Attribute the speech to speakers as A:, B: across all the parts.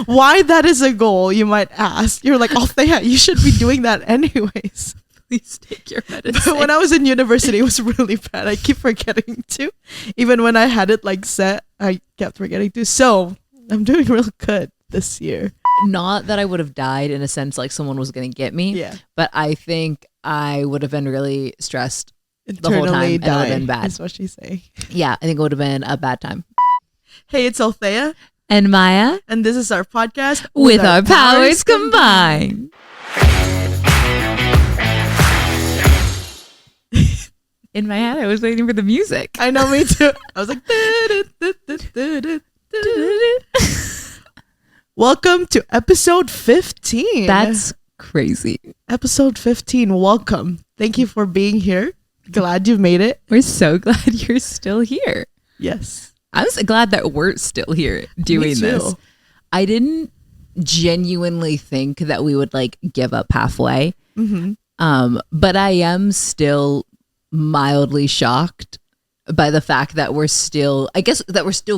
A: Why that is a goal, you might ask. You're like, Althea, you should be doing that anyways.
B: Please take your medicine.
A: But when I was in university, it was really bad. I keep forgetting to. Even when I had it like set, I kept forgetting to. So I'm doing real good this year.
B: Not that I would have died in a sense like someone was going to get me.
A: Yeah.
B: But I think I would have been really stressed the whole
A: Internally
B: time and it would have been bad.
A: That's what she's saying.
B: Yeah, I think it would have been a bad time.
A: Hey, it's Althea.
B: And Maya.
A: And this is our podcast.
B: With our powers combined. In my head, I was waiting for the music.
A: I know, me too. I was like, welcome to episode 15.
B: That's crazy.
A: Episode 15. Welcome. Thank you for being here. Glad you made it.
B: We're so glad you're still here.
A: Yes.
B: I'm so glad that we're still here doing this. I didn't genuinely think that we would like give up halfway. Mm-hmm. But I am still mildly shocked by the fact that we're still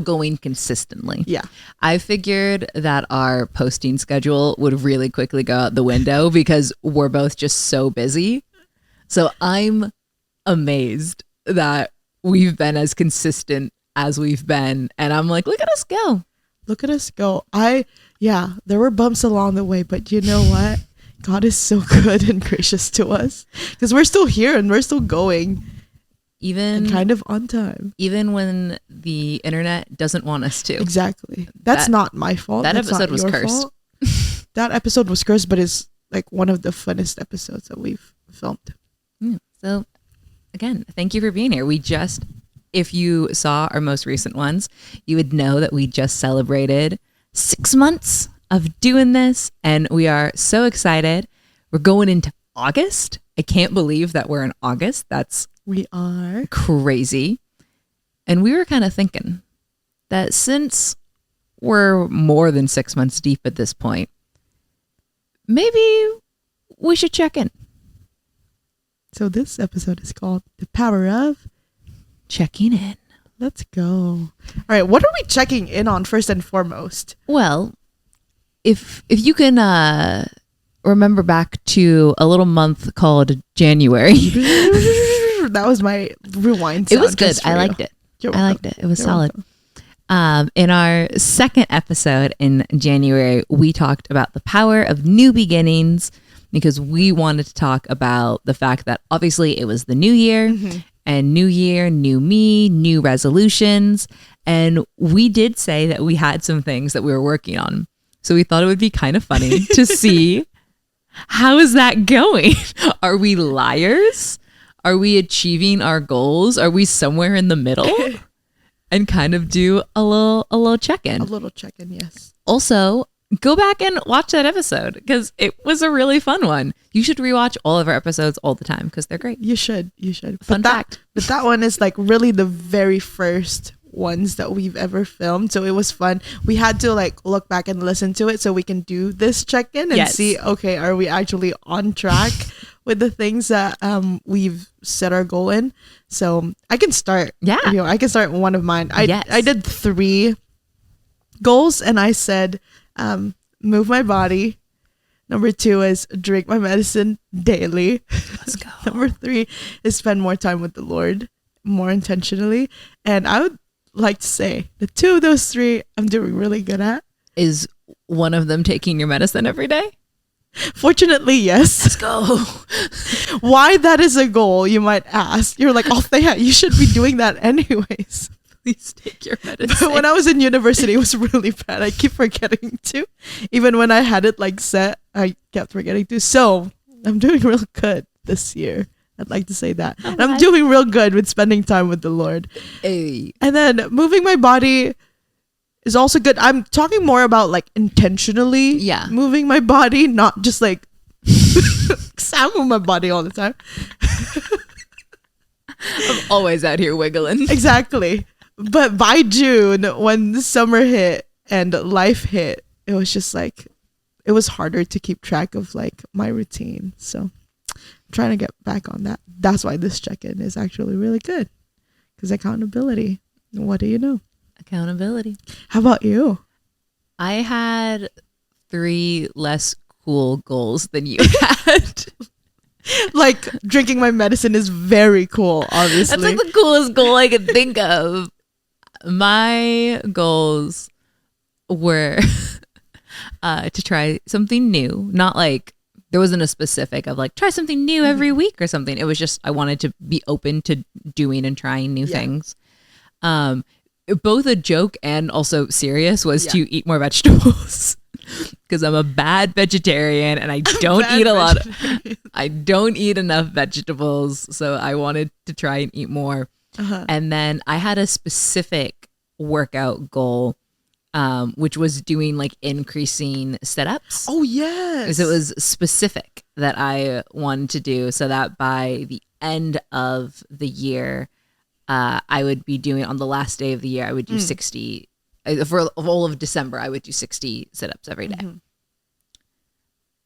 B: going consistently.
A: Yeah.
B: I figured that our posting schedule would really quickly go out the window because we're both just so busy. So I'm amazed that we've been as consistent as we've been. And I'm like, look at us go.
A: Look at us go. There were bumps along the way, but you know what? God is so good and gracious to us because we're still here and we're still going. And kind of on time.
B: Even when the internet doesn't want us to.
A: Exactly. That's not my fault.
B: That
A: That's
B: episode was cursed.
A: That episode was cursed, but it's like one of the funnest episodes that we've filmed.
B: So again, thank you for being here. If you saw our most recent ones, you would know that we just celebrated 6 months of doing this and we are so excited. We're going into August. I can't believe that we're in August.
A: We are
B: crazy. And we were kind of thinking that since we're more than 6 months deep at this point, maybe we should check in.
A: So this episode is called The Power of
B: Checking In.
A: Let's go. All right. What are we checking in on first and foremost?
B: Well, if you can remember back to a little month called January.
A: That was my rewind sound.
B: It was good. I liked it. I liked it. It was solid. In our second episode in January, we talked about the power of new beginnings because we wanted to talk about the fact that obviously it was the new year. Mm-hmm. And new year, new me, new resolutions. And we did say that we had some things that we were working on. So we thought it would be kind of funny to see how is that going? Are we liars? Are we achieving our goals? Are we somewhere in the middle? And kind of do a little check-in.
A: A little check-in, yes.
B: Also, go back and watch that episode because it was a really fun one. You should rewatch all of our episodes all the time because they're great.
A: You should.
B: Fun fact.
A: But that one is like really the very first ones that we've ever filmed. So it was fun. We had to like look back and listen to it so we can do this check-in and see, okay, are we actually on track with the things that we've set our goal in? So I can start.
B: Yeah.
A: I can start one of mine. I did 3 goals and I said, move my body. Number 2 is drink my medicine daily.
B: Let's go.
A: Number 3 is spend more time with the Lord more intentionally. And I would like to say the 2 of those 3 I'm doing really good at.
B: Is one of them taking your medicine every day?
A: Fortunately, yes.
B: Let's go.
A: Why that is a goal, you might ask. You're like, Althea, you should be doing that anyways.
B: Please take your medicine.
A: But when I was in university, it was really bad. I keep forgetting to. Even when I had it like set, I kept forgetting to. So I'm doing real good this year. I'd like to say that. And I'm doing real good with spending time with the Lord.
B: Hey.
A: And then moving my body is also good. I'm talking more about like intentionally moving my body, not just like I move my body all the time.
B: I'm always out here wiggling.
A: Exactly. But by June, when the summer hit and life hit, it was just like, it was harder to keep track of like my routine. So I'm trying to get back on that. That's why this check-in is actually really good. Because accountability. What do you know?
B: Accountability.
A: How about you?
B: I had 3 less cool goals than you had.
A: Like drinking my medicine is very cool, obviously.
B: That's like the coolest goal I could think of. My goals were to try something new. Not like there wasn't a specific of like try something new every week or something. It was just I wanted to be open to doing and trying new things. Both a joke and also serious was to eat more vegetables. Because I'm a bad vegetarian and I don't eat I don't eat enough vegetables, so I wanted to try and eat more. And then I had a specific workout goal, which was doing like increasing sit-ups.
A: Oh yes,
B: because it was specific that I wanted to do, so that by the end of the year, I would be doing on the last day of the year, I would do 60. For all of December, I would do 60 sit-ups every day.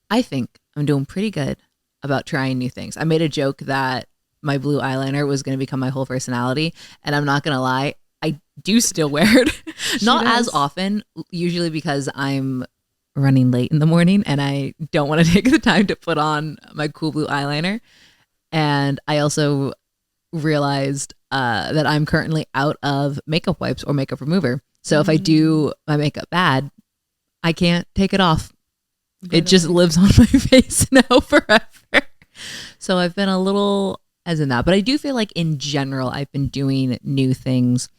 B: I think I'm doing pretty good about trying new things. I made a joke that my blue eyeliner was going to become my whole personality, and I'm not going to lie, I do still wear it. Not as often, usually because I'm running late in the morning and I don't want to take the time to put on my cool blue eyeliner. And I also realized that I'm currently out of makeup wipes or makeup remover. So if I do my makeup bad, I can't take it off. It just lives on my face now forever. So I've been a little as in that. But I do feel like in general, I've been doing new things,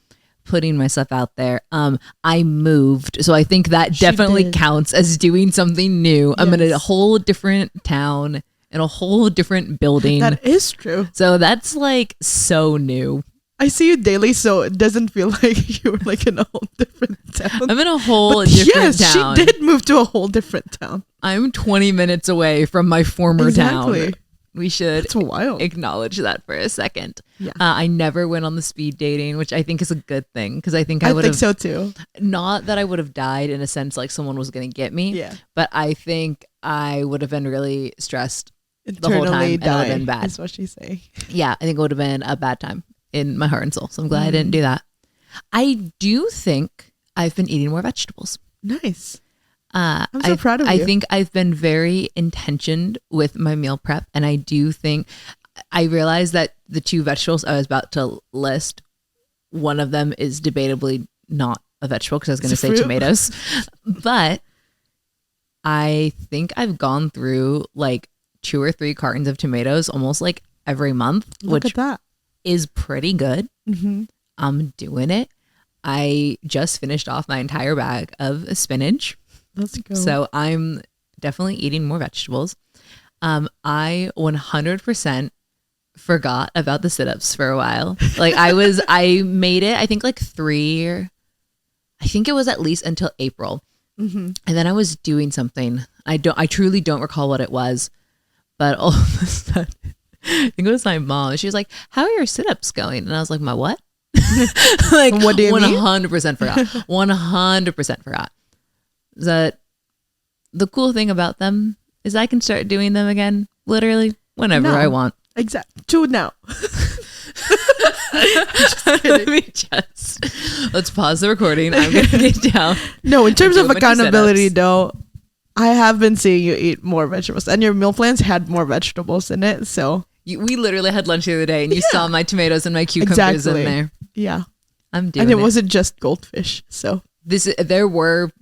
B: putting myself out there. I moved. So I think that definitely counts as doing something new. Yes. I'm in a whole different town, in a whole different building.
A: That is true.
B: So that's like so new.
A: I see you daily, so it doesn't feel like you're like in a whole different town.
B: I'm in a whole different town.
A: She did move to a whole different town.
B: I'm 20 minutes away from my former town. We should acknowledge that for a second. Yeah. I never went on the speed dating, which I think is a good thing, because I think I would have. I think so too. Not that I would have died in a sense like someone was going to get me. Yeah. But I think I would have been really stressed the whole time. And it would have been bad. That's
A: what she's saying.
B: Yeah, I think it would have been a bad time in my heart and soul. So I'm glad I didn't do that. I do think I've been eating more vegetables.
A: Nice. I'm so proud of you.
B: I think I've been very intentioned with my meal prep. And I do think I realized that the 2 vegetables I was about to list, one of them is debatably not a vegetable because I was going to say tomatoes. But I think I've gone through like 2 or 3 cartons of tomatoes almost like every month.
A: Look at that.
B: Is pretty good. I'm doing it. I just finished off my entire bag of spinach.
A: Let's go.
B: So I'm definitely eating more vegetables. I 100% forgot about the sit-ups for a while. Like I made it, I think like 3, I think it was at least until April. And then I was doing something. I truly don't recall what it was, but all of a sudden, I think it was my mom. She was like, "How are your sit-ups going?" And I was like, "My what?" Like, what do you 100% forgot. 100% forgot. That the cool thing about them is I can start doing them again, literally whenever I want.
A: Exactly. To now.
B: Let's pause the recording. I'm gonna get down.
A: No, in terms of accountability, though, I have been seeing you eat more vegetables, and your meal plans had more vegetables in it. So
B: we literally had lunch the other day, and you saw my tomatoes and my cucumbers in there.
A: Yeah,
B: I'm doing
A: and it wasn't just goldfish. So
B: there were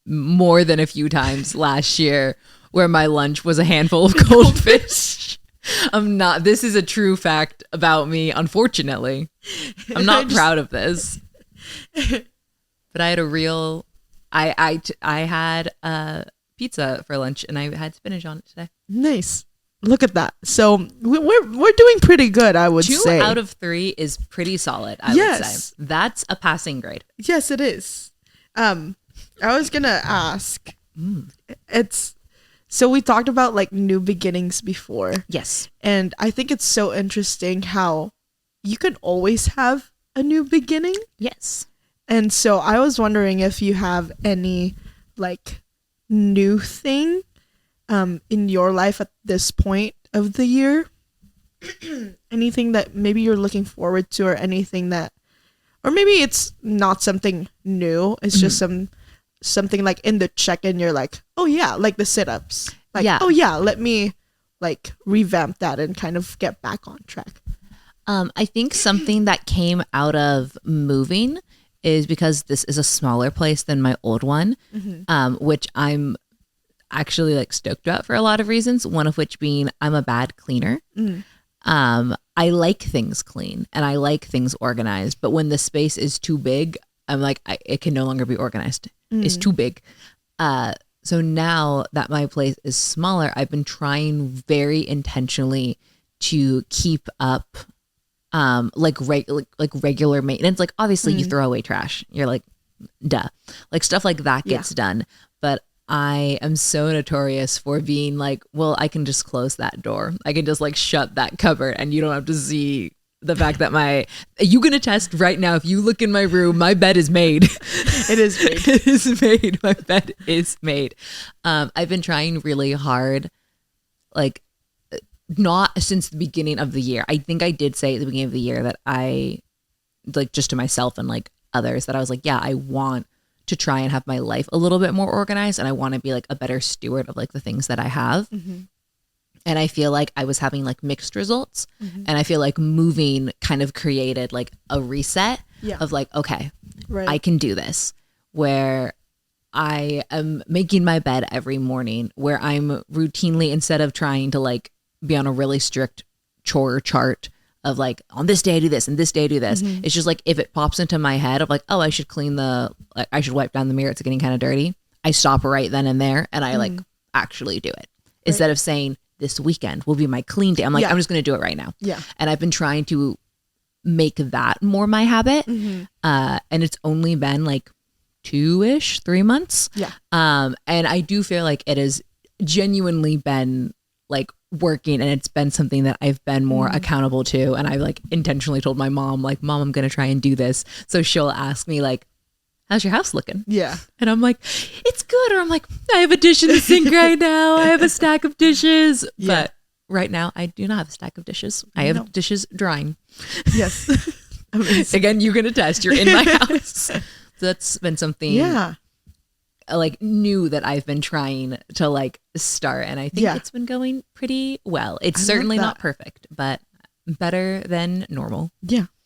B: more than a few times last year where my lunch was a handful of goldfish. This is a true fact about me, unfortunately. I'm not proud of this. But I had I had pizza for lunch and I had spinach on it today.
A: Nice. Look at that. So we're doing pretty good, I would say.
B: 2 out of 3 is pretty solid, I would say. That's a passing grade.
A: Yes, it is. I was gonna ask. So we talked about like new beginnings before.
B: Yes.
A: And I think it's so interesting how you can always have a new beginning.
B: Yes.
A: And so I was wondering if you have any like new thing in your life at this point of the year. Anything that maybe you're looking forward to, or anything that, or maybe it's not something new. It's just some something like in the check-in, you're like, oh yeah, like the sit-ups. Like,
B: yeah.
A: oh yeah, let me like revamp that and kind of get back on track.
B: I think something that came out of moving is because this is a smaller place than my old one, which I'm actually like stoked about for a lot of reasons. One of which being I'm a bad cleaner. I like things clean and I like things organized, but when the space is too big, I'm like, it can no longer be organized. It's too big. So now that my place is smaller, I've been trying very intentionally to keep up like regular maintenance. Like obviously you throw away trash. You're like, duh. Like stuff like that gets done. But I am so notorious for being like, well, I can just close that door. I can just like shut that cupboard and you don't have to see the fact that you can attest right now, if you look in my room, my bed is made.
A: It is made.
B: It is made. My bed is made. I've been trying really hard, like not since the beginning of the year. I think I did say at the beginning of the year that I, like just to myself and like others, that I was like, yeah, I want to try and have my life a little bit more organized and I want to be like a better steward of like the things that I have. And I feel like I was having like mixed results. And I feel like moving kind of created like a reset of like, okay, I can do this, where I am making my bed every morning, where I'm routinely, instead of trying to like be on a really strict chore chart of like, on this day I do this and this day I do this. It's just like, if it pops into my head of like, oh, I should I should wipe down the mirror, it's getting kind of dirty, I stop right then and there and I like actually do it. Instead of saying this weekend will be my clean day, I'm like, I'm just going to do it right now. And I've been trying to make that more my habit. And it's only been like 3 months. And I do feel like it has genuinely been like working, and it's been something that I've been more accountable to. And I like intentionally told my mom, like, Mom, I'm going to try and do this. So she'll ask me like, how's your house looking? And I'm like, it's good. Or I'm like, I have a dish in the sink right now. I have a stack of dishes. But right now I do not have a stack of dishes. I have dishes drying. Again, you can attest, you're in my house. So that's been something like new that I've been trying to like start. And I think it's been going pretty well. It's certainly not perfect, but better than normal.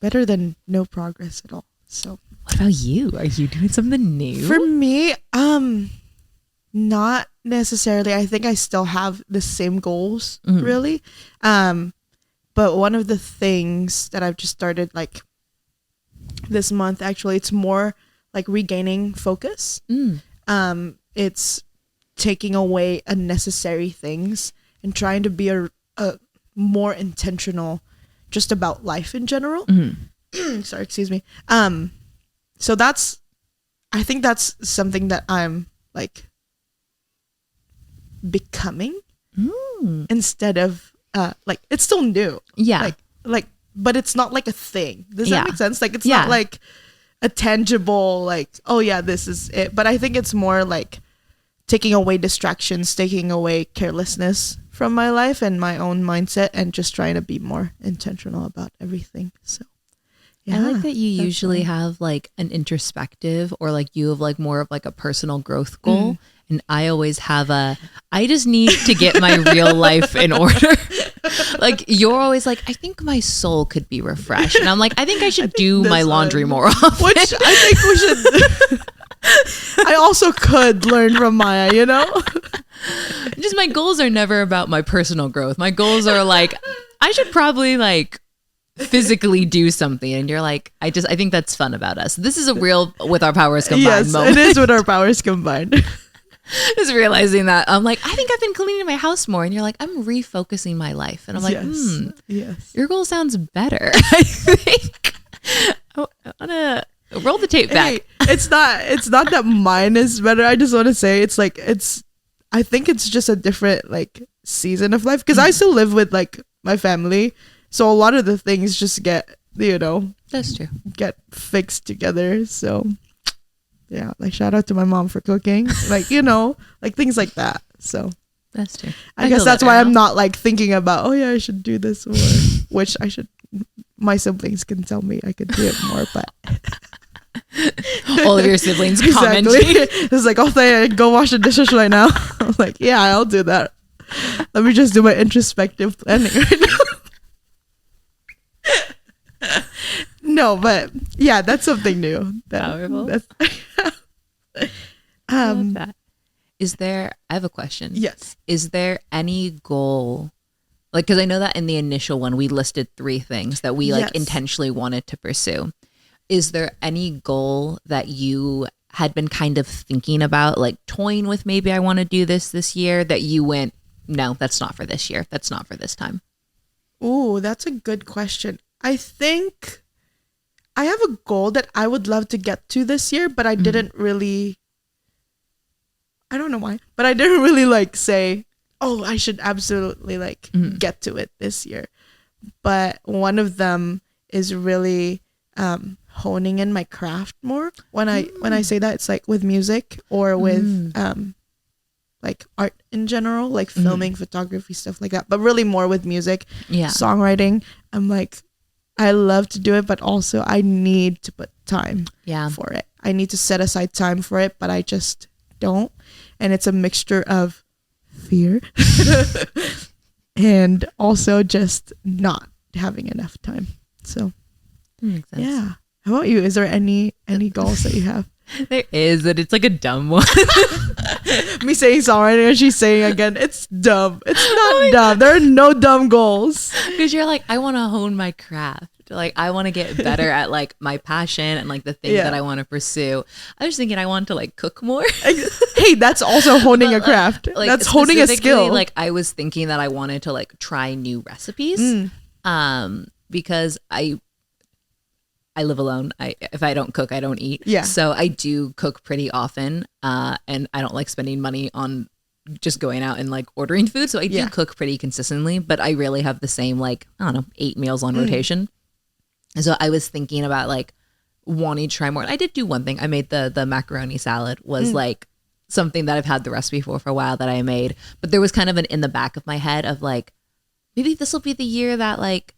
A: Better than no progress at all. So
B: what about you? Are you doing something new?
A: For me, not necessarily. I think I still have the same goals, really. But one of the things that I've just started like this month, actually, it's more like regaining focus. It's taking away unnecessary things and trying to be a more intentional just about life in general. Sorry, excuse me. So I think that's something that I'm like becoming instead of like, it's still new. Like, but it's not like a thing. Does that make sense? Like, it's not like a tangible, like, oh yeah, this is it. But I think it's more like taking away distractions, taking away carelessness from my life and my own mindset, and just trying to be more intentional about everything. So
B: I like that you usually have like an introspective, or like you have like more of like a personal growth goal. And I always have I just need to get my real life in order. Like, you're always like, I think my soul could be refreshed. And I'm like, I think I should do my laundry more often.
A: Which I think we should. I also could learn from Maya, you know?
B: Just my goals are never about my personal growth. My goals are like, I should probably like physically do something. And you're like, I think that's fun about us. This is a real with our powers combined moment.
A: It is with our powers combined.
B: Just realizing that I'm like, I think I've been cleaning my house more, and you're like, I'm refocusing my life, and I'm like, your goal sounds better. I think I wanna roll the tape back.
A: Hey, it's not that mine is better. I just want to say I think it's just a different like season of life, because I still live with like my family, so a lot of the things just get, you know,
B: that's true,
A: get fixed together. So yeah, like shout out to my mom for cooking, like, you know, like things like that. So
B: that's true.
A: I guess that's why I'm not like thinking about, oh yeah, I should do this, or which I should. My siblings can tell me I could do it more, but
B: All of your siblings
A: exactly.
B: commenting.
A: It's like, oh, go wash the dishes right now. I'm like, yeah, I'll do that. Let me just do my introspective planning right now. No, but yeah, that's something new.
B: Powerful. I love that. I have a question.
A: Yes.
B: Is there any goal? Like, because I know that in the initial one, we listed 3 things that we like intentionally wanted to pursue. Is there any goal that you had been kind of thinking about, like toying with, maybe I want to do this year, that you went, no, that's not for this year. That's not for this time?
A: Ooh, that's a good question. I think I have a goal that I would love to get to this year, but I didn't really, I don't know why, but I didn't really like say, oh, I should absolutely like get to it this year. But one of them is really honing in my craft more. When I say that, it's like with music or with like art in general, like filming, photography, stuff like that, but really more with music, songwriting. I'm like, I love to do it, but also I need to put time for it. I need to set aside time for it, but I just don't. And it's a mixture of fear and also just not having enough time. So
B: makes sense.
A: Yeah. How about you? Is there any goals that you have?
B: There is, but it's like a dumb one.
A: Me saying songwriting and she's saying again, it's dumb. It's not dumb. There are no dumb goals.
B: Because you're like, I want to hone my craft. Like, I want to get better at like my passion and like the thing that I want to pursue. I was thinking I want to like cook more.
A: Hey, that's also honing a craft.
B: Like,
A: that's honing a skill.
B: Like, I was thinking that I wanted to like try new recipes. Because I live alone. If I don't cook, I don't eat.
A: Yeah.
B: So I do cook pretty often. And I don't like spending money on just going out and like ordering food. So I do cook pretty consistently, but I really have the same, like, I don't know, 8 meals on rotation. So I was thinking about like wanting to try more. And I did do one thing. I made the macaroni salad was like something that I've had the recipe for a while that I made, but there was kind of an in the back of my head of like, maybe this will be the year that like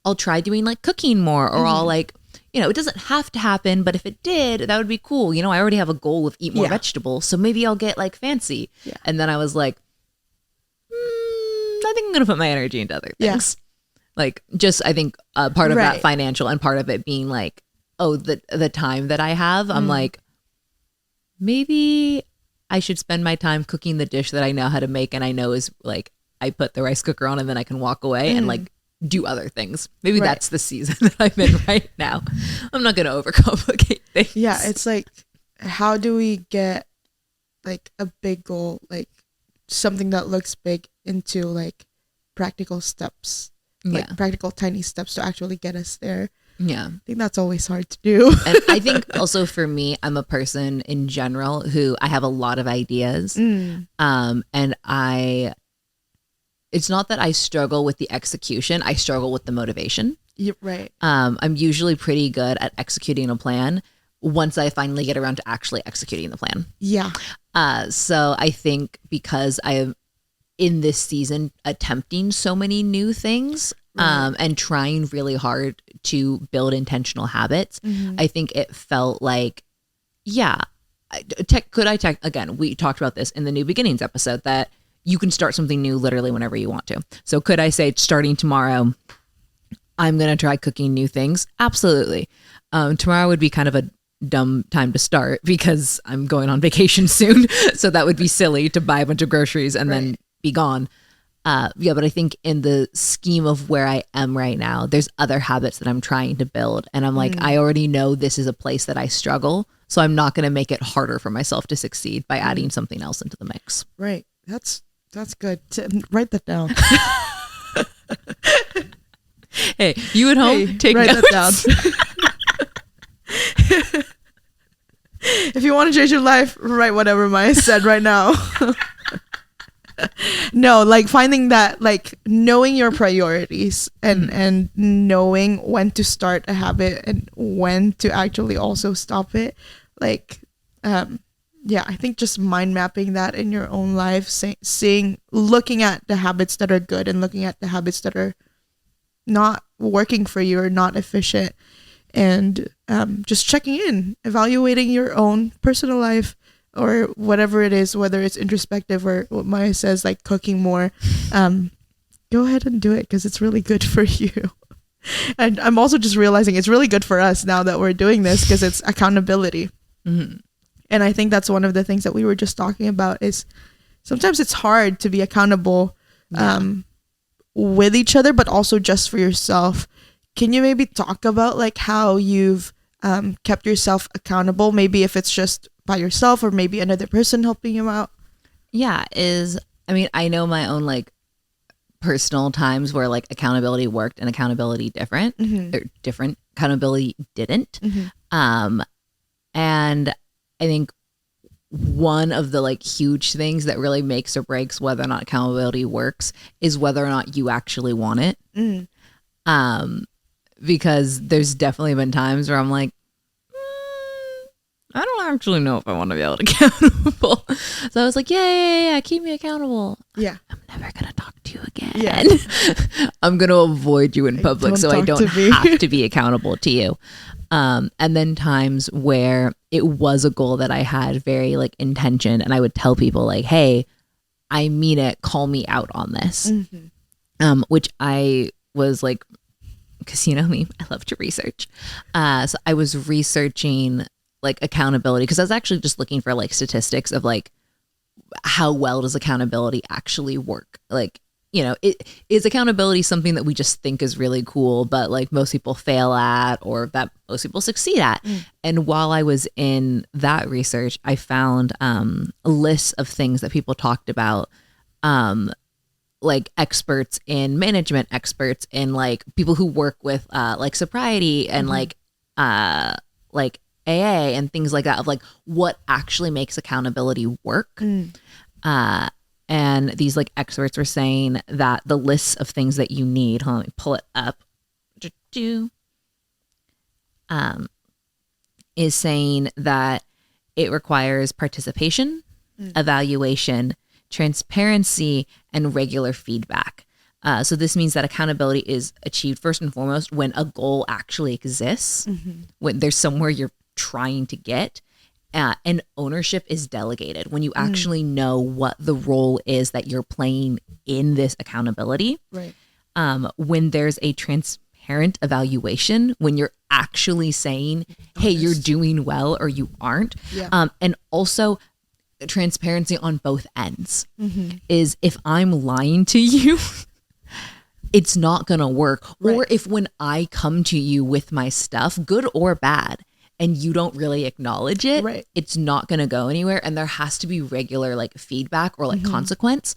B: I'll try doing like cooking more, or I'll like, you know, it doesn't have to happen, but if it did, that would be cool. You know, I already have a goal of eat more vegetables, so maybe I'll get like fancy. Yeah. And then I was like, I think I'm going to put my energy into other things. Yeah. Like, just, I think part of that financial and part of it being like, oh, the time that I have, I'm like, maybe I should spend my time cooking the dish that I know how to make. And I know is like, I put the rice cooker on and then I can walk away and like do other things. Maybe that's the season that I'm in right now. I'm not going to overcomplicate things.
A: Yeah. It's like, how do we get like a big goal, like something that looks big, into like practical steps, like practical tiny steps to actually get us there. Yeah. I think that's always hard to do.
B: And I think also for me, I'm a person in general who I have a lot of ideas. And it's not that I struggle with the execution. I struggle with the motivation.
A: You're right.
B: I'm usually pretty good at executing a plan once I finally get around to actually executing the plan.
A: Yeah.
B: So I think because I am in this season attempting so many new things and trying really hard to build intentional habits, I think it felt like, again, we talked about this in the New Beginnings episode, that you can start something new literally whenever you want to. So could I say, starting tomorrow, I'm going to try cooking new things? Absolutely. Tomorrow would be kind of a dumb time to start because I'm going on vacation soon. So that would be silly to buy a bunch of groceries and then be gone. But I think in the scheme of where I am right now, there's other habits that I'm trying to build. And I'm like, I already know this is a place that I struggle. So I'm not going to make it harder for myself to succeed by adding something else into the mix.
A: Right. That's good. Write that down.
B: Hey, you at home, take
A: write
B: notes.
A: That down. If you want to change your life, write whatever Maya said right now. No, like finding that, like knowing your priorities and knowing when to start a habit and when to actually also stop it. Like, I think just mind mapping that in your own life, looking at the habits that are good and looking at the habits that are not working for you or not efficient, and just checking in, evaluating your own personal life or whatever it is, whether it's introspective or what Maya says, like cooking more. Go ahead and do it because it's really good for you. And I'm also just realizing it's really good for us now that we're doing this because it's accountability. Mm-hmm. And I think that's one of the things that we were just talking about is sometimes it's hard to be accountable with each other, but also just for yourself. Can you maybe talk about like how you've kept yourself accountable? Maybe if it's just by yourself or maybe another person helping you out.
B: Yeah, I know my own like personal times where like accountability worked and accountability different. Accountability didn't. And I think one of the like huge things that really makes or breaks whether or not accountability works is whether or not you actually want it. Because there's definitely been times where I'm like, I don't actually know if I want to be held accountable. So I was like, yeah, keep me accountable.
A: Yeah.
B: I'm never going to talk to you again. Yeah. I'm going to avoid you in public so I don't have to be accountable to you. And then times where it was a goal that I had very like intention and I would tell people like, hey, I mean it, call me out on this. Which I was like, because you know me, I love to research. So I was researching like accountability because I was actually just looking for like statistics of like how well does accountability actually work? Like, you know, is accountability something that we just think is really cool, but like most people fail at or that most people succeed at? And while I was in that research, I found a list of things that people talked about, like experts in management, experts in like people who work with like sobriety and like AA and things like that of like what actually makes accountability work. And these like experts were saying that the lists of things that you need, let me pull it up, is saying that it requires participation, evaluation, transparency, and regular feedback. So this means that accountability is achieved first and foremost when a goal actually exists, when there's somewhere you're trying to get, and ownership is delegated when you actually know what the role is that you're playing in this accountability.
A: Right.
B: When there's a transparent evaluation, when you're actually saying, hey, you're doing well or you aren't. And also transparency on both ends is if I'm lying to you, it's not going to work. Right. Or if when I come to you with my stuff, good or bad, and you don't really acknowledge it, it's not going to go anywhere. And there has to be regular like feedback or like consequence.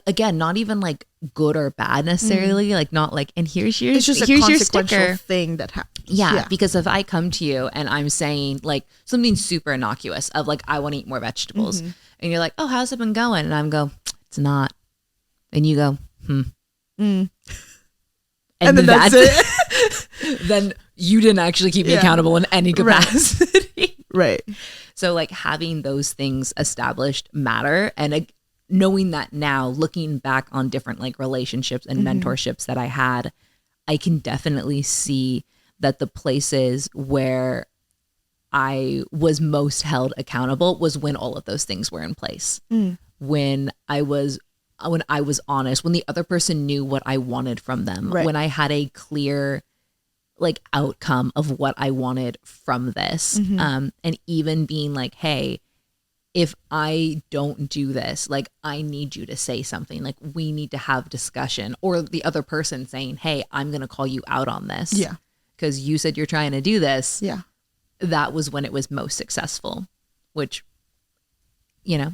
B: Again, not even like good or bad necessarily, like not like, and here's your,
A: it's just
B: here's
A: a
B: your
A: consequential
B: sticker
A: thing that happens.
B: Yeah, because if I come to you and I'm saying like something super innocuous of like, I want to eat more vegetables. And you're like, oh, how's it been going? And I'm go, it's not. And you go, And then that's it. Then you didn't actually keep me accountable in any capacity.
A: Right.
B: So like having those things established matter. And knowing that now, looking back on different like relationships and mentorships that I had, I can definitely see that the places where I was most held accountable was when all of those things were in place. When I was honest, when the other person knew what I wanted from them, when I had a clear like outcome of what I wanted from this. And even being like, hey, if I don't do this, like I need you to say something, like we need to have discussion, or the other person saying, hey, I'm going to call you out on this. Yeah. Because you said you're trying to do this. Yeah. That was when it was most successful, which, you know,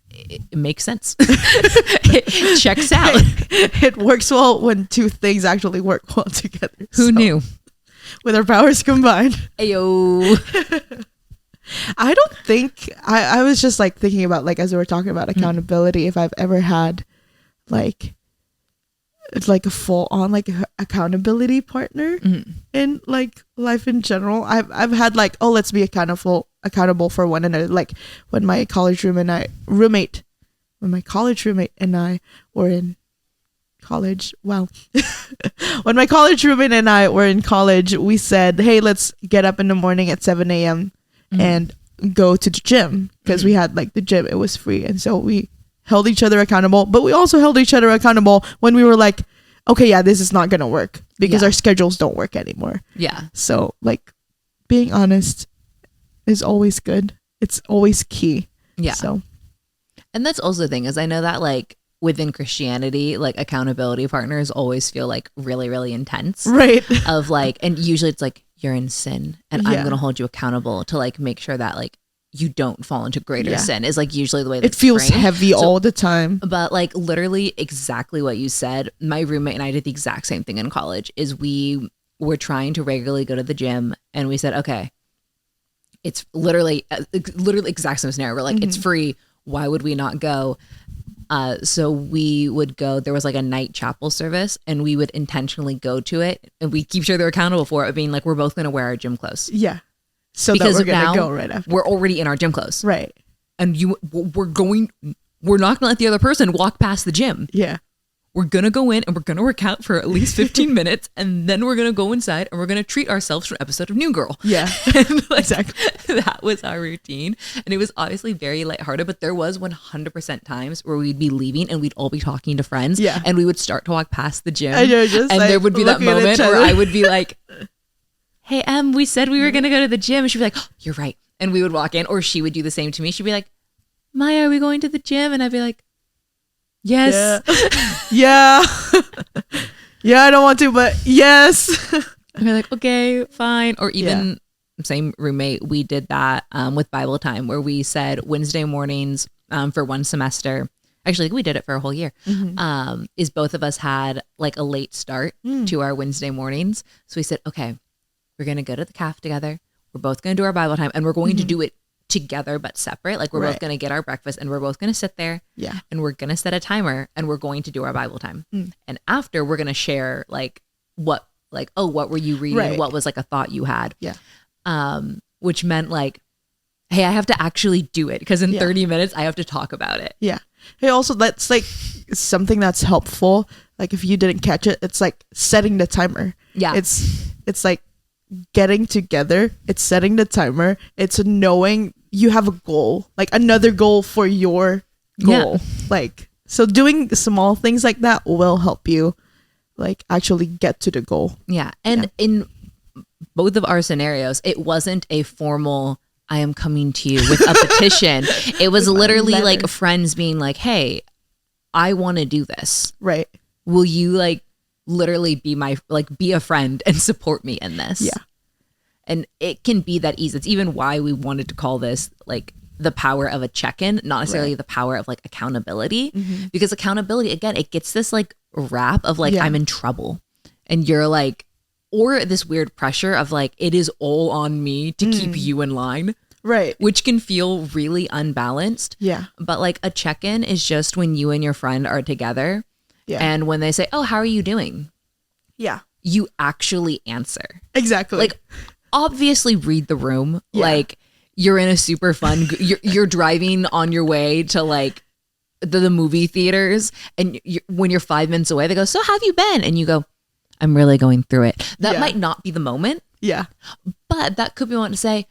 B: it makes sense. It checks out.
A: It works well when two things actually work well together.
B: Who knew?
A: With our powers combined.
B: Ayo.
A: I don't think I was just like thinking about like as we were talking about accountability, if I've ever had like it's like a full on like accountability partner in like life in general. I've had like, oh, let's be accountable for one another. Like when my college roommate and I were in college, well, when my college roommate and I were in college, we said, hey, let's get up in the morning at 7 a.m. and go to the gym, because we had like the gym, it was free. And so we held each other accountable, but we also held each other accountable when we were like, okay, yeah, this is not gonna work, because our schedules don't work anymore.
B: Yeah.
A: So like being honest is always good. It's always key.
B: Yeah.
A: So,
B: and that's also the thing, is I know that like within Christianity, like accountability partners always feel like really, really intense.
A: Right.
B: Of like, and usually it's like, you're in sin and I'm going to hold you accountable to like make sure that like you don't fall into greater sin, is like usually the way that
A: it feels heavy all the time.
B: But like literally exactly what you said, my roommate and I did the exact same thing in college. Is we were trying to regularly go to the gym, and we said, okay, it's literally exact same scenario. We're like, it's free. Why would we not go? So we would go, there was like a night chapel service, and we would intentionally go to it, and we keep each other accountable for it, being like, we're both going to wear our gym clothes.
A: Yeah. So
B: because
A: that we're going
B: now
A: to go right after.
B: We're already in our gym clothes.
A: Right.
B: And we're not going to let the other person walk past the gym.
A: Yeah.
B: We're going to go in and we're going to work out for at least 15 minutes. And then we're going to go inside and we're going to treat ourselves to an episode of New Girl.
A: Yeah,
B: like,
A: exactly.
B: That was our routine. And it was obviously very lighthearted, but there was 100% times where we'd be leaving and we'd all be talking to friends.
A: Yeah.
B: And we would start to walk past the gym.
A: And like,
B: there would be that moment where I would be like, hey, we said we were going to go to the gym. And she'd be like, oh, you're right. And we would walk in, or she would do the same to me. She'd be like, Maya, are we going to the gym? And I'd be like, yes.
A: Yeah. Yeah, I don't want to, but yes.
B: And we're like, okay, fine. Or even same roommate, we did that with Bible time, where we said Wednesday mornings for one semester. Actually, we did it for a whole year. Is both of us had like a late start to our Wednesday mornings. So we said, okay, we're going to go to the caf together. We're both going to do our Bible time, and we're going to do it together but separate. Like we're both going to get our breakfast, and we're both going to sit there, and we're going to set a timer, and we're going to do our Bible time. And after, we're going to share like what were you reading? What was like a thought you had? Which meant like, hey, I have to actually do it, because in 30 minutes I have to talk about it.
A: Hey, also that's like something that's helpful. Like if you didn't catch it, it's like setting the timer. It's like getting together, it's setting the timer, it's knowing you have a goal, like another goal for your goal. Like, so doing small things like that will help you like actually get to the goal.
B: And in both of our scenarios, it wasn't a formal, I am coming to you with a petition. It was literally like friends being like, hey, I want to do this.
A: Right.
B: Will you like literally be a friend and support me in this? And it can be that easy. It's even why we wanted to call this like the power of a check-in, not necessarily the power of like accountability, because accountability, again, it gets this like rap of like, I'm in trouble, and you're like, or this weird pressure of like, it is all on me to keep you in line. Right. Which can feel really unbalanced. But like a check-in is just when you and your friend are together. And when they say, oh, how are you doing? You actually answer.
A: Exactly.
B: Like, obviously read the room. Like you're in a super fun, you're driving on your way to like the movie theaters, and when you're 5 minutes away, they go, so how have you been? And you go, I'm really going through it. That might not be the moment. But that could be one to say,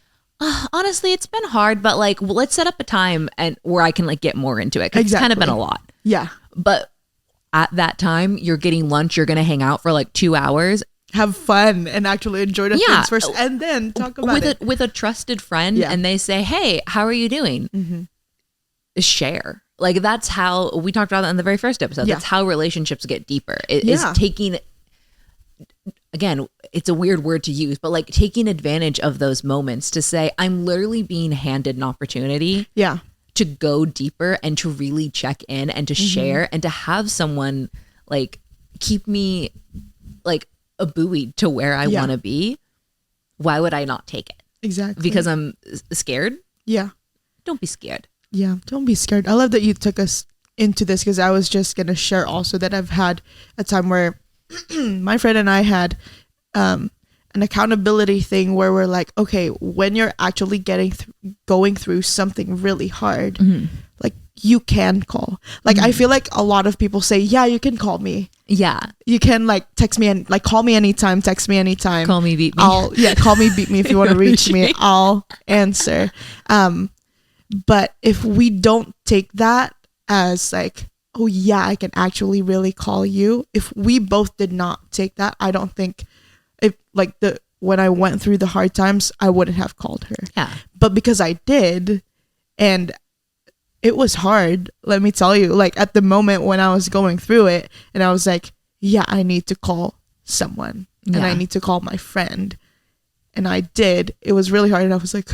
B: honestly, it's been hard, but like, well, let's set up a time and where I can like get more into it. 'Cause it's kind of been a lot. But at that time, you're getting lunch, you're going to hang out for like 2 hours.
A: Have fun and actually enjoy the things first, and then talk about it
B: with a trusted friend. And they say, hey, how are you doing? Share. Like that's how we talked about that in the very first episode. That's how relationships get deeper. It is taking, again, it's a weird word to use, but like taking advantage of those moments to say, I'm literally being handed an opportunity to go deeper and to really check in and to share and to have someone like keep me like a buoy to where I want to be. Why would I not take it?
A: Exactly.
B: Because I'm scared? Don't be scared.
A: Don't be scared. I love that you took us into this, because I was just going to share also that I've had a time where my friend and I had an accountability thing where we're like, okay, when you're actually going through something really hard, like you can call. Like I feel like a lot of people say, yeah, you can call me.
B: Yeah.
A: You can like text me and like call me anytime, text me anytime.
B: Call me, beat me.
A: Call me, beat me if you want to reach me. I'll answer. But if we don't take that as like, oh yeah, I can actually really call you. If we both did not take that, I don't think when I went through the hard times, I wouldn't have called her.
B: Yeah.
A: But because I did, and it was hard, let me tell you, like at the moment when I was going through it and I was like, yeah, I need to call someone and I need to call my friend. And I did. It was really hard. And I was like,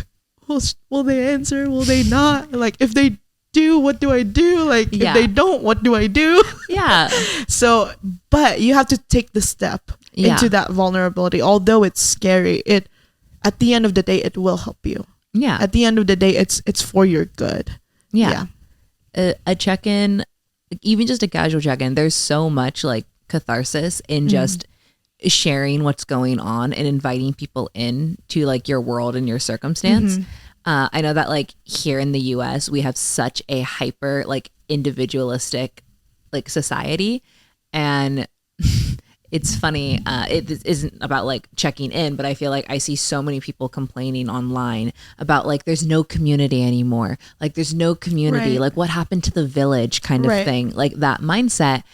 A: will they answer? Will they not? Like, if they do, what do I do? Like, if they don't, what do I do?
B: Yeah.
A: So, but you have to take the step into that vulnerability. Although it's scary, at the end of the day, it will help you.
B: Yeah.
A: At the end of the day, it's for your good.
B: Yeah. A check-in, even just a casual check-in, there's so much like catharsis in just sharing what's going on and inviting people in to like your world and your circumstance. I know that like here in the US, we have such a hyper like individualistic like society, and it's funny. It isn't about like checking in, but I feel like I see so many people complaining online about like there's no community anymore. Like there's no community. Like what happened to the village kind of thing, like that mindset.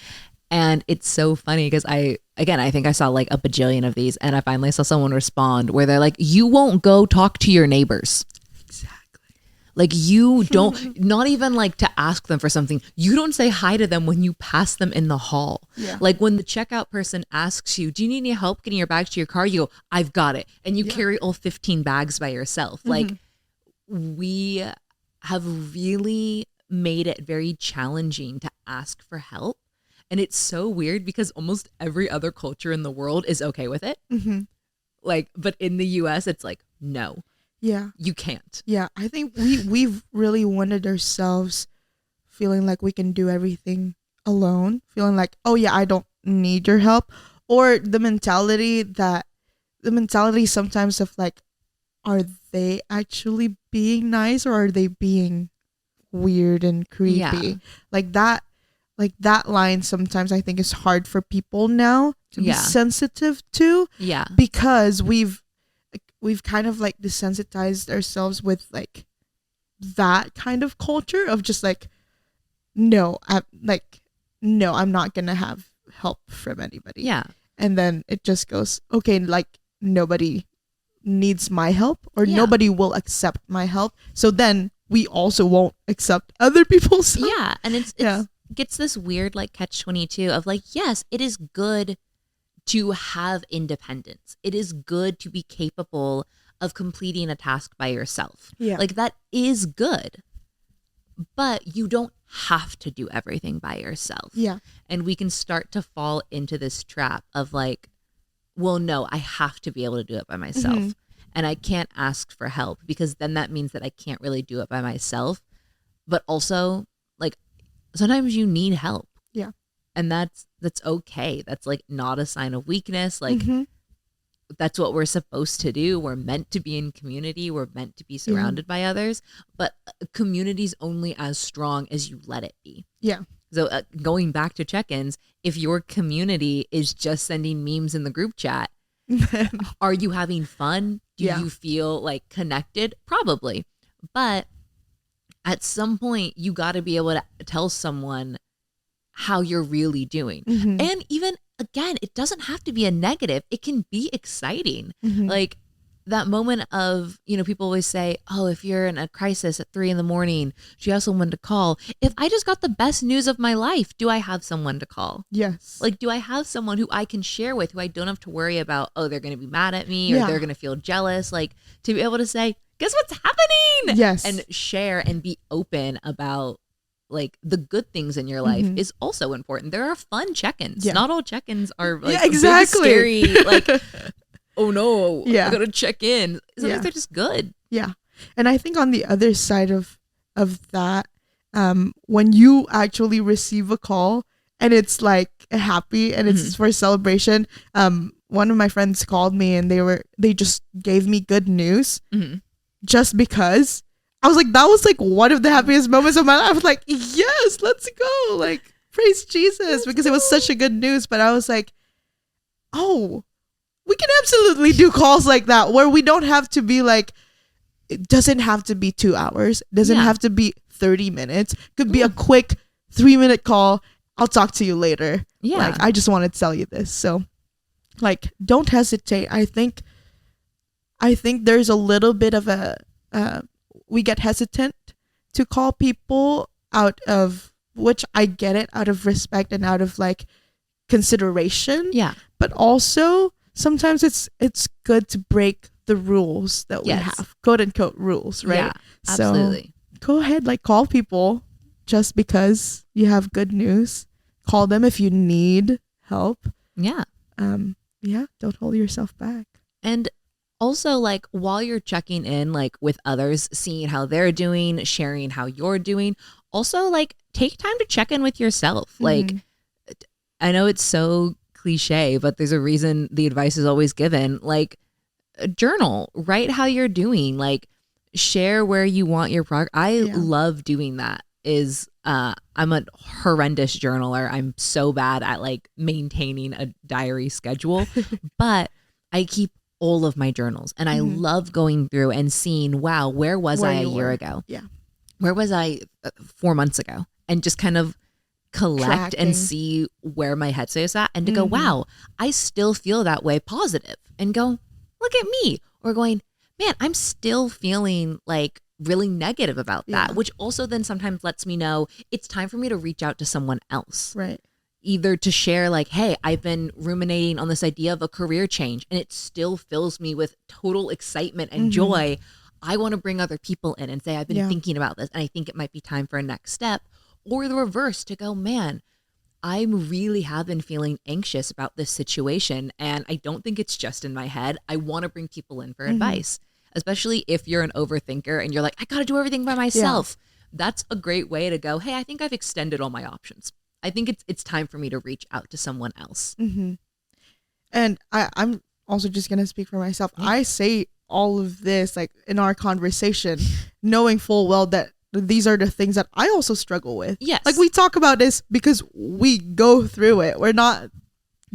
B: And it's so funny because I think I saw like a bajillion of these, and I finally saw someone respond where they're like, you won't go talk to your neighbors.
A: Exactly.
B: Like you don't, not even like to ask them for something. You don't say hi to them when you pass them in the hall. Yeah. Like when the checkout person asks you, do you need any help getting your bags to your car? You go, I've got it. And you carry all 15 bags by yourself. Like we have really made it very challenging to ask for help. And it's so weird because almost every other culture in the world is okay with it. Like, but in the US, it's like, no. Yeah. You can't.
A: Yeah. I think we've really wanted ourselves feeling like we can do everything alone. Feeling like, oh yeah, I don't need your help. Or the mentality sometimes of like, are they actually being nice or are they being weird and creepy? Yeah. Like that line sometimes I think is hard for people now to be sensitive to. Yeah. Because we've kind of like desensitized ourselves with like that kind of culture of just like, no, I'm not gonna have help from anybody. Yeah. And then it just goes, okay, like nobody needs my help or nobody will accept my help. So then we also won't accept other people's help.
B: Yeah. And it's gets this weird like catch-22 of like, yes, it is good to have independence. It is good to be capable of completing a task by yourself. Yeah. Like that is good. But you don't have to do everything by yourself. Yeah. And we can start to fall into this trap of like, well, no, I have to be able to do it by myself. And I can't ask for help because then that means that I can't really do it by myself. But also like sometimes you need help. Yeah. And that's okay. That's like not a sign of weakness. Like that's what we're supposed to do. We're meant to be in community. We're meant to be surrounded by others. But community's only as strong as you let it be. Yeah. So going back to check-ins, if your community is just sending memes in the group chat, are you having fun? Do you feel like connected? Probably. But at some point, you got to be able to tell someone how you're really doing. And even, again, it doesn't have to be a negative. It can be exciting. Like that moment of, people always say, oh, if you're in a crisis at 3 a.m, do you have someone to call? If I just got the best news of my life, do I have someone to call? Yes. Like, do I have someone who I can share with, who I don't have to worry about, oh, they're going to be mad at me or they're going to feel jealous? Like, to be able to say, guess what's happening? Yes. And share and be open about like the good things in your life is also important. There are fun check-ins. Yeah. Not all check-ins are like exactly big, scary, like, oh no, I gotta check in. Sometimes they're just good. Yeah. And I think on the other side of that, when you actually receive a call and it's like happy and it's for a celebration, one of my friends called me and they just gave me good news. Just because I was like, that was like one of the happiest moments of my life. I was like, yes, let's go. Like,
A: praise Jesus, because it was such a good news. But I was like, oh, we can absolutely do calls like that where we don't have to be like, it doesn't have to be 2 hours. It doesn't have to be 30 minutes. It could be a quick 3-minute call. I'll talk to you later. Yeah. Like, I just wanted to tell you this. So like, don't hesitate. I think there's a little bit of we get hesitant to call people out of, which I get it, out of respect and out of like consideration. Yeah. But also sometimes it's good to break the rules that we have, quote unquote rules, right? Yeah, absolutely. So go ahead, like call people just because you have good news. Call them if you need help. Yeah. Yeah, don't hold yourself back.
B: And also, like, while you're checking in, like, with others, seeing how they're doing, sharing how you're doing, also, like, take time to check in with yourself. Mm-hmm. Like, I know it's so cliche, but there's a reason the advice is always given. Like, journal, write how you're doing, like, share where you want your progress. I love doing that. I'm a horrendous journaler. I'm so bad at like maintaining a diary schedule, but I keep all of my journals and I love going through and seeing, wow, where was I a year ago? Yeah. Where was I 4 months ago? And just kind of collect and see where my headspace is at, and to go, wow, I still feel that way, positive, and go, look at me. Or going, man, I'm still feeling like really negative about that, which also then sometimes lets me know it's time for me to reach out to someone else. Right. Either to share like, hey, I've been ruminating on this idea of a career change and it still fills me with total excitement and joy. I want to bring other people in and say, I've been thinking about this and I think it might be time for a next step. Or the reverse, to go, man, I really have been feeling anxious about this situation and I don't think it's just in my head. I want to bring people in for advice. Especially if you're an overthinker and you're like, I got to do everything by myself. Yeah. That's a great way to go, hey, I think I've extended all my options. I think it's time for me to reach out to someone else. Mm-hmm.
A: And I'm also just going to speak for myself. Yeah. I say all of this like in our conversation, knowing full well that these are the things that I also struggle with. Yes. Like we talk about this because we go through it. We're not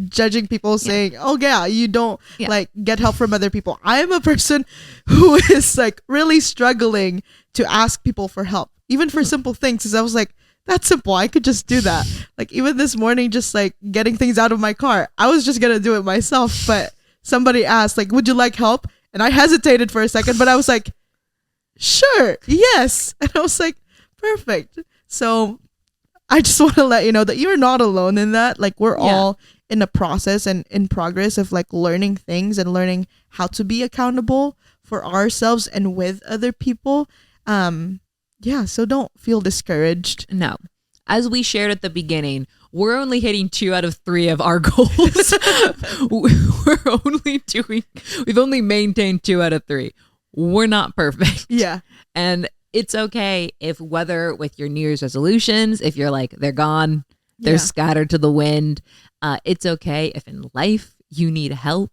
A: judging people saying, oh yeah, you don't like get help from other people. I am a person who is like really struggling to ask people for help, even for simple things. Because I was like, that's simple, I could just do that. Like even this morning, just like getting things out of my car, I was just gonna do it myself, but somebody asked like, would you like help? And I hesitated for a second, but I was like, sure, yes. And I was like, perfect. So I just want to let you know that you're not alone in that. Like we're all in a process and in progress of like learning things and learning how to be accountable for ourselves and with other people. So don't feel discouraged.
B: No. As we shared at the beginning, we're only hitting 2 out of 3 of our goals. We've only maintained 2 out of 3. We're not perfect. Yeah. And it's okay if, whether with your New Year's resolutions, if you're like, they're gone, they're scattered to the wind. It's okay if in life you need help.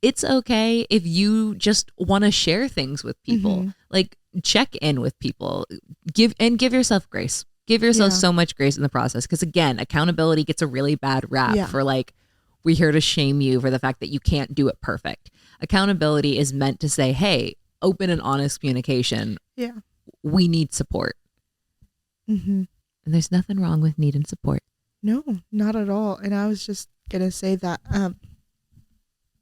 B: It's okay if you just want to share things with people. Like check in with people. Give yourself grace. Give yourself so much grace in the process. Because again, accountability gets a really bad rap for like, we're here to shame you for the fact that you can't do it perfect. Accountability is meant to say, hey, open and honest communication. Yeah. We need support. And there's nothing wrong with needing support.
A: No, not at all. And I was just going to say that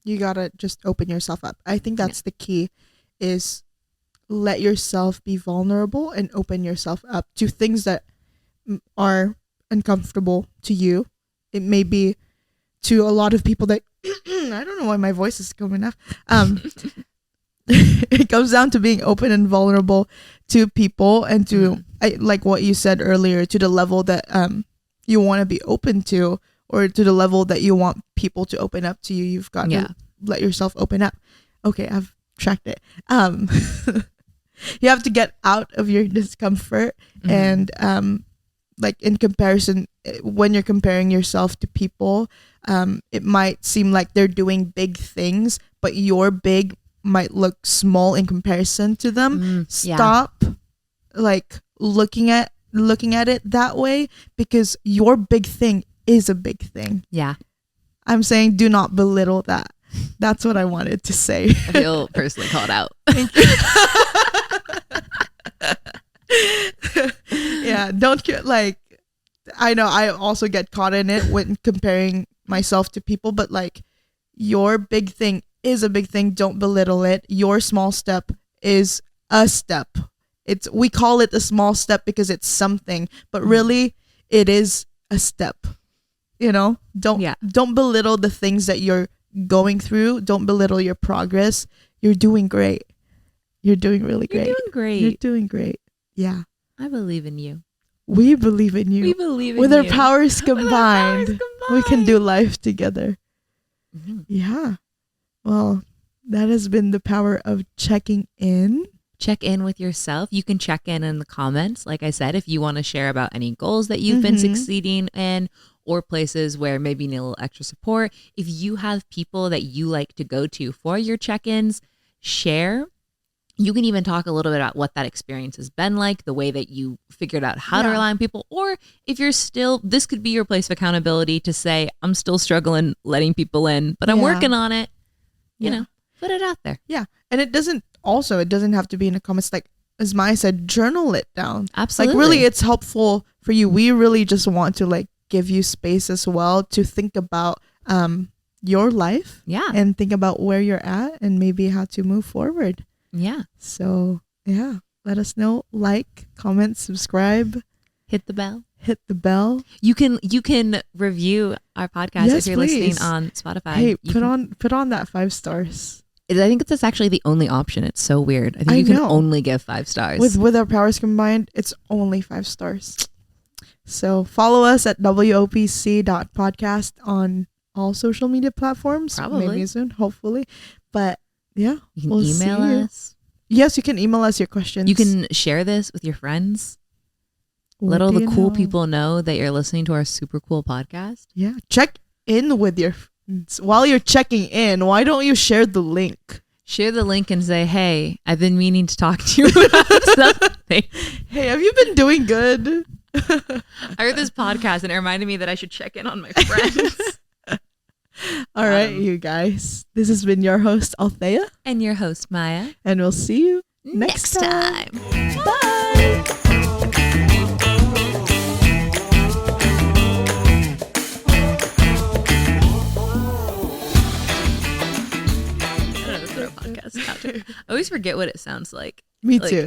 A: you got to just open yourself up. I think that's the key, is let yourself be vulnerable and open yourself up to things that are uncomfortable to you. It may be to a lot of people that I don't know why my voice is coming up. It comes down to being open and vulnerable to people and to like what you said earlier, to the level that you want to be open to, or to the level that you want people to open up to you. You've got to let yourself open up. Okay, I've tracked it. You have to get out of your discomfort and like in comparison, when you're comparing yourself to people, it might seem like they're doing big things, but your big might look small in comparison to them. Stop like looking at looking at it that way, because your big thing is a big thing.
B: Yeah.
A: I'm saying do not belittle that. That's what I wanted to say.
B: I feel personally called out.
A: Thank you. Yeah, don't get like, I know I also get caught in it when comparing myself to people, but like your big thing is a big thing. Don't belittle it. Your small step is a step. We call it a small step because it's something, but really it is a step. You know, don't belittle the things that you're going through. Don't belittle your progress. You're doing great. You're doing really great.
B: You're doing great.
A: You're doing great. Yeah.
B: I believe in you.
A: We believe in you.
B: We believe in
A: With
B: you.
A: Our powers combined, we can do life together.
B: Mm-hmm.
A: Yeah. Well, that has been the power of checking in.
B: Check in with yourself. You can check in the comments. Like I said, if you want to share about any goals that you've been succeeding in, or places where maybe you need a little extra support. If you have people that you like to go to for your check-ins, share. You can even talk a little bit about what that experience has been like, the way that you figured out how to rely on people. Or if you're still, this could be your place of accountability to say, I'm still struggling letting people in, but I'm working on it. You know, put it out there.
A: Yeah. And it doesn't have to be in the comments. Like, as Maya said, journal it down.
B: Absolutely.
A: Like, really, it's helpful for you. We really just want to like give you space as well to think about your life.
B: Yeah.
A: And think about where you're at and maybe how to move forward.
B: Yeah.
A: So, yeah. Let us know. Like, comment, subscribe.
B: Hit the bell.
A: Hit the bell.
B: You can review our podcast if you're listening on Spotify.
A: Hey, put on that 5 stars.
B: I think that's actually the only option. It's so weird. I think you can only give 5 stars.
A: With our powers combined, it's only 5 stars. So follow us at wopc.podcast on all social media platforms.
B: Probably.
A: Maybe soon, hopefully. But yeah,
B: you can email us.
A: Yes, you can email us your questions.
B: You can share this with your friends. Let all the cool people know that you're listening to our super cool podcast.
A: Yeah. Check in with your friends. While you're checking in, why don't you share the link?
B: Share the link and say, hey, I've been meaning to talk to you about something.
A: Hey, have you been doing good?
B: I heard this podcast and it reminded me that I should check in on my friends.
A: All right, you guys. This has been your host, Althea.
B: And your host, Maya.
A: And we'll see you next time. Bye.
B: I always forget what it sounds like.
A: Me too.